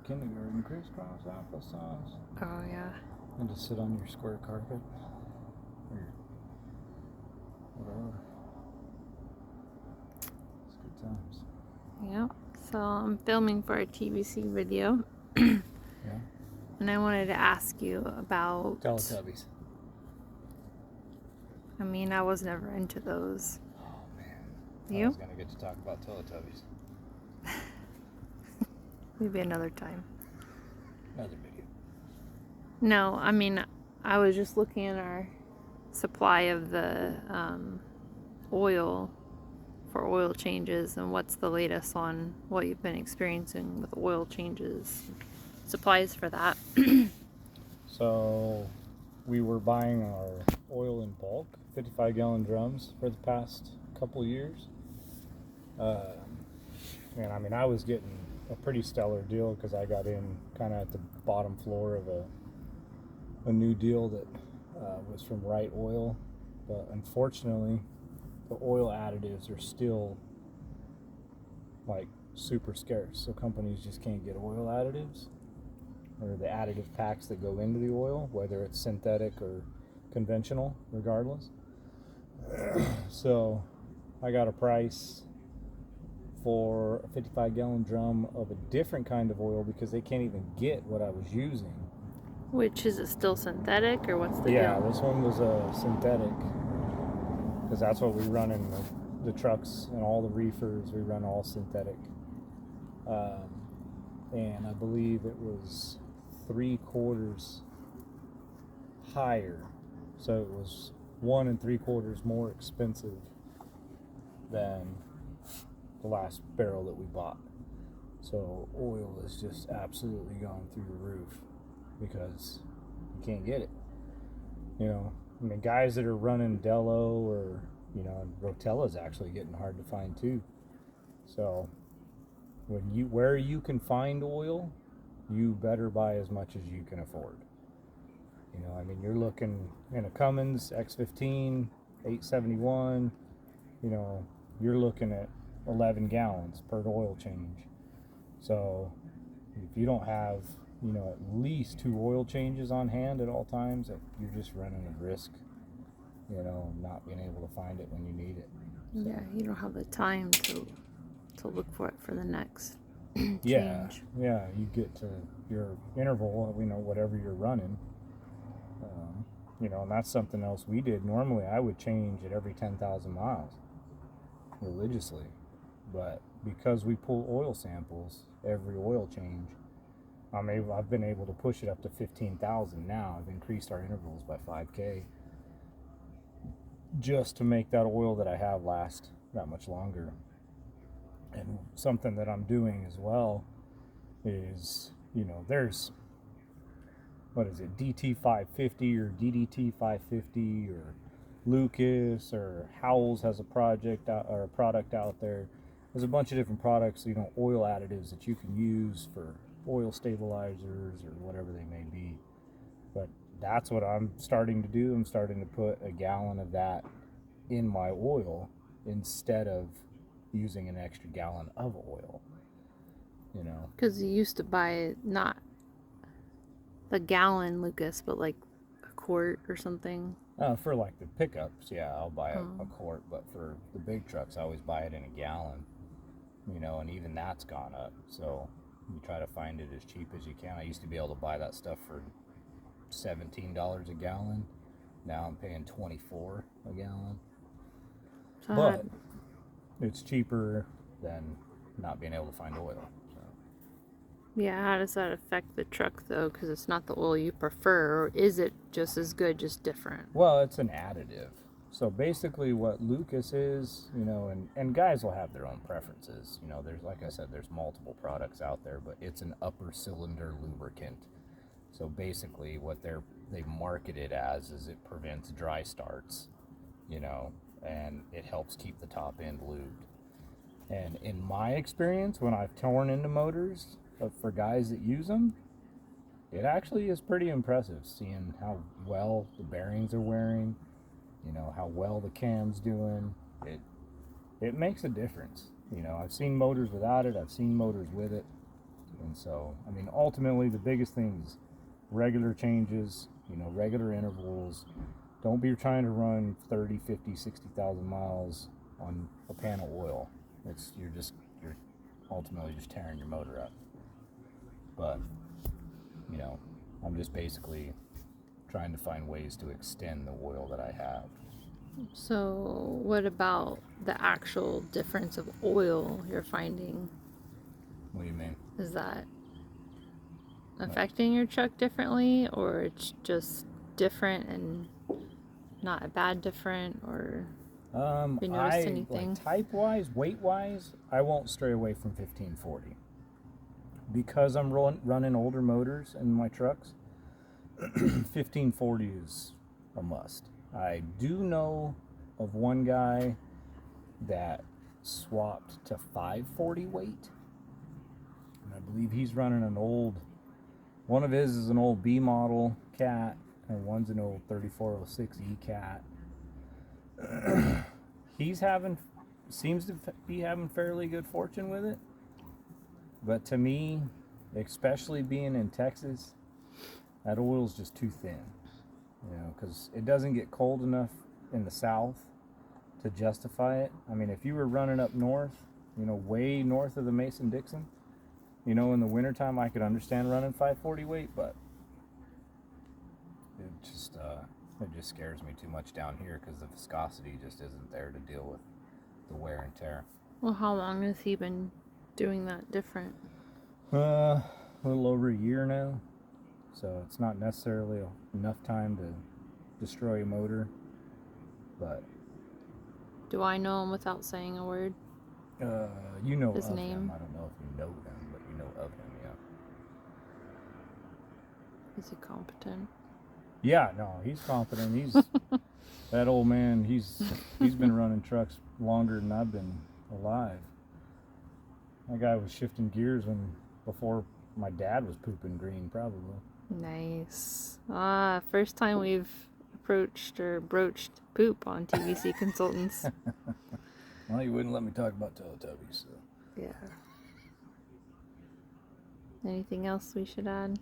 kindergarten crisscross applesauce. Oh, yeah. And just sit on your square carpet. Or whatever. It's good times. Yeah. So I'm filming for a TBC video. Yeah. And I wanted to ask you about... Teletubbies. I mean, I was never into those. Oh, man. You? I was going to get to talk about Teletubbies. Maybe another time. Another video. No, I mean, I was just looking at our supply of the oil for oil changes and what's the latest on what you've been experiencing with oil changes, supplies for that. So we were buying our oil in bulk, 55-gallon drums for the past couple years. And I mean, I was getting a pretty stellar deal because I got in kind of at the bottom floor of a new deal that was from Right Oil. But unfortunately, the oil additives are still like super scarce. So companies just can't get oil additives or the additive packs that go into the oil, whether it's synthetic or conventional, regardless. So I got a price for a 55-gallon drum of a different kind of oil because they can't even get what I was using. Which, is it still synthetic or what's the Yeah, deal? this one was a synthetic because that's what we run in the trucks and all the reefers. We run all synthetic. And I believe it was 3/4 higher. So it was 1 3/4 more expensive than the last barrel that we bought. So oil is just absolutely gone through the roof because you can't get it. You know, I mean, guys that are running Dello or, you know, Rotella's actually getting hard to find too. So where you can find oil, you better buy as much as you can afford. You know, I mean, you're looking in a Cummins X15, 871, you know, you're looking at 11 gallons per oil change. So if you don't have, you know, at least 2 oil changes on hand at all times, you're just running a risk, you know, not being able to find it when you need it. So, Yeah, you don't have the time to look for it for the next yeah, change. yeah, you get to your interval, you know, whatever you're running. You know, and that's something else we did. Normally, I would change it every 10,000 miles religiously. But because we pull oil samples every oil change, I've been able to push it up to 15,000 now. I've increased our intervals by 5K just to make that oil that I have last that much longer. And something that I'm doing as well is, you know, there's, what is it, DT 550 or DDT 550 or Lucas or Howells has a product out there. There's a bunch of different products, you know, oil additives that you can use for oil stabilizers or whatever they may be. But that's what I'm starting to do. I'm starting to put a gallon of that in my oil instead of using an extra gallon of oil. You know, Because you used to buy it, not the gallon Lucas, but like a quart or something. for like the pickups, yeah, I'll buy a quart. But for the big trucks, I always buy it in a gallon. You know, and even that's gone up. So you try to find it as cheap as you can. I used to be able to buy that stuff for $17 a gallon. Now I'm paying $24 a gallon. So But it's cheaper than not being able to find oil. So. yeah, how does that affect the truck though? Because it's not the oil you prefer, or is it just as good, just different? Well, it's an additive. So basically what Lucas is, you know, and guys will have their own preferences. You know, there's, like I said, there's multiple products out there, but it's an upper cylinder lubricant. So basically what they market it as is it prevents dry starts, you know, and it helps keep the top end lubed. And in my experience, when I've torn into motors for guys that use them, it actually is pretty impressive seeing how well the bearings are wearing, you know, how well the cam's doing. It makes a difference. You know, I've seen motors without it, I've seen motors with it. And so, I mean, ultimately the biggest thing is regular changes, you know, regular intervals. Don't be trying to run 30, 50, 60,000 miles on a pan of oil. You're ultimately just tearing your motor up. But, you know, I'm just basically trying to find ways to extend the oil that I have. So what about the actual difference of oil you're finding? What do you mean? Is that affecting your truck differently, or it's just different and not a bad different, or have you noticed anything? Like type-wise, weight-wise, I won't stray away from 1540. Because I'm running older motors in my trucks, 1540 is a must. I do know of one guy that swapped to 540 weight. And I believe he's running one of his is an old B model cat, and one's an old 3406E cat. Seems to be having fairly good fortune with it. But to me, especially being in Texas, that oil's just too thin. You know, because it doesn't get cold enough in the south to justify it. I mean, if you were running up north, you know, way north of the Mason-Dixon, you know, in the wintertime, I could understand running 540 weight, but it just scares me too much down here because the viscosity just isn't there to deal with the wear and tear. Well, how long has he been doing that different? A little over a year now. So it's not necessarily enough time to destroy a motor, but... Do I know him without saying a word? You know His of name? him. I don't know if you know him, but you know of him, yeah. Is he competent? Yeah, no, he's competent. He's... that old man, he's been running trucks longer than I've been alive. That guy was shifting gears before my dad was pooping green, probably. Nice. First time we've approached or broached poop on TBC Consultants. Well, you wouldn't let me talk about Teletubbies, so. Yeah. Anything else we should add?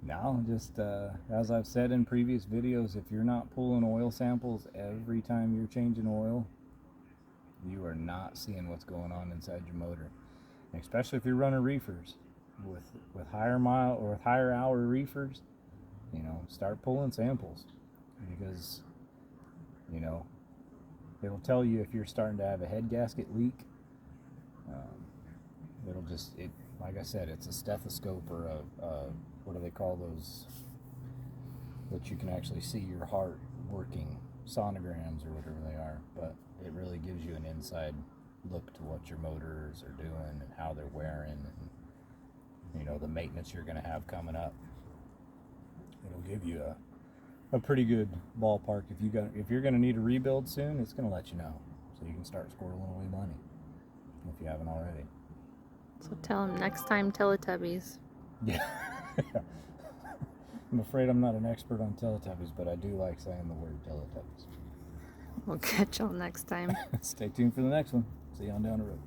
No, just as I've said in previous videos, if you're not pulling oil samples every time you're changing oil, you are not seeing what's going on inside your motor. Especially if you're running reefers. With higher mile or with higher hour reefers, you know, start pulling samples, because, you know, it'll tell you if you're starting to have a head gasket leak. Like I said, it's a stethoscope or what do they call those that you can actually see your heart working, sonograms or whatever they are, but it really gives you an inside look to what your motors are doing and how they're wearing, and, you know, the maintenance you're going to have coming up. It'll give you a pretty good ballpark. If you're going to need a rebuild soon, it's going to let you know, so you can start squirreling away money if you haven't already. So tell him next time Teletubbies. Yeah. I'm afraid I'm not an expert on Teletubbies, but I do like saying the word Teletubbies. We'll catch y'all next time. Stay tuned for the next one. See you on down the road.